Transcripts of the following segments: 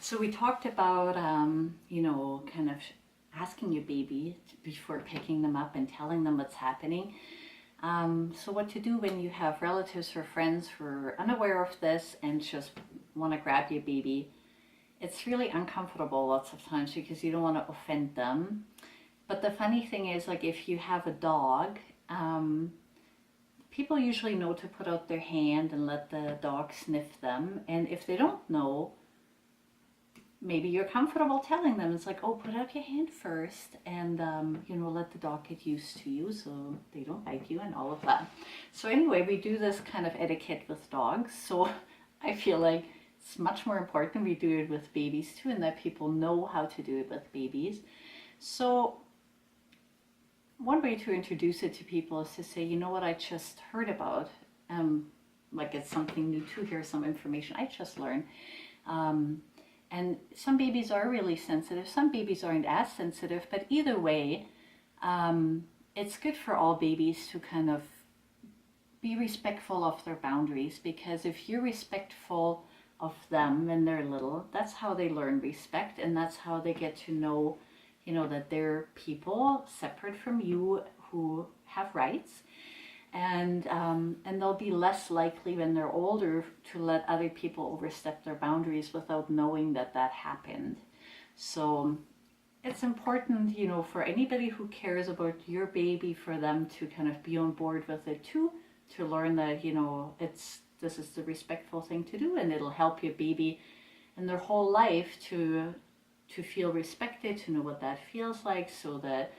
So we talked about, kind of asking your baby before picking them up and telling them what's happening. So what to do when you have relatives or friends who are unaware of this and just want to grab your baby. It's really uncomfortable lots of times because you don't want to offend them. But the funny thing is, like if you have a dog, people usually know to put out their hand and let the dog sniff them. And if they don't know, maybe you're comfortable telling them. It's like, oh, put out your hand first and, let the dog get used to you so they don't bite you and all of that. So anyway, we do this kind of etiquette with dogs. So I feel like it's much more important we do it with babies too, and that people know how to do it with babies. So one way to introduce it to people is to say, you know what I just heard about, like it's something new to hear, some information I just learned. And some babies are really sensitive, some babies aren't as sensitive, but either way, it's good for all babies to kind of be respectful of their boundaries, because if you're respectful of them when they're little, that's how they learn respect, and that's how they get to know, that they're people separate from you who have rights. And they'll be less likely when they're older to let other people overstep their boundaries without knowing that that happened. So it's important, for anybody who cares about your baby, for them to kind of be on board with it too, to learn that, this is the respectful thing to do, and it'll help your baby in their whole life to feel respected, to know what that feels like, so that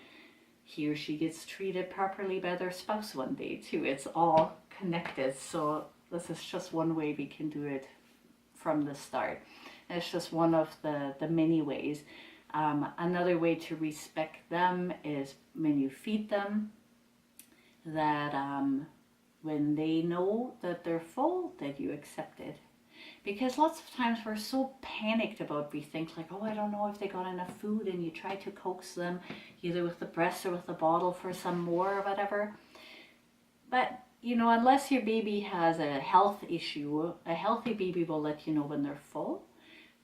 he or she gets treated properly by their spouse one day too. It's all connected. So this is just one way we can do it from the start. And it's just one of the many ways. Another way to respect them is when you feed them, that when they know that they're full, that you accept it. Because lots of times we're so panicked about, we think like, oh, I don't know if they got enough food, and you try to coax them either with the breast or with the bottle for some more or whatever. But, unless your baby has a health issue, a healthy baby will let you know when they're full.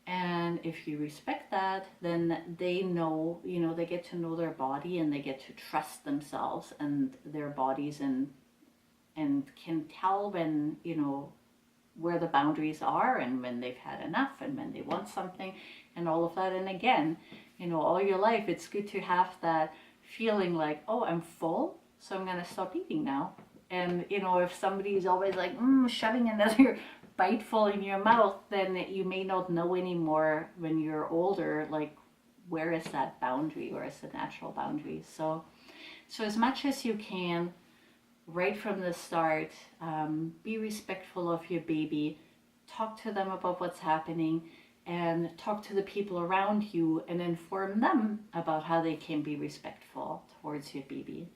And if you respect that, then they know, they get to know their body, and they get to trust themselves and their bodies, and can tell when, where the boundaries are, and when they've had enough, and when they want something, and all of that. And again, all your life, it's good to have that feeling like, oh, I'm full, so I'm going to stop eating now. And, if somebody's always like, shoving another biteful in your mouth, then you may not know anymore when you're older, like, where is that boundary? Where is the natural boundary? So as much as you can, right from the start, be respectful of your baby, talk to them about what's happening, and talk to the people around you and inform them about how they can be respectful towards your baby.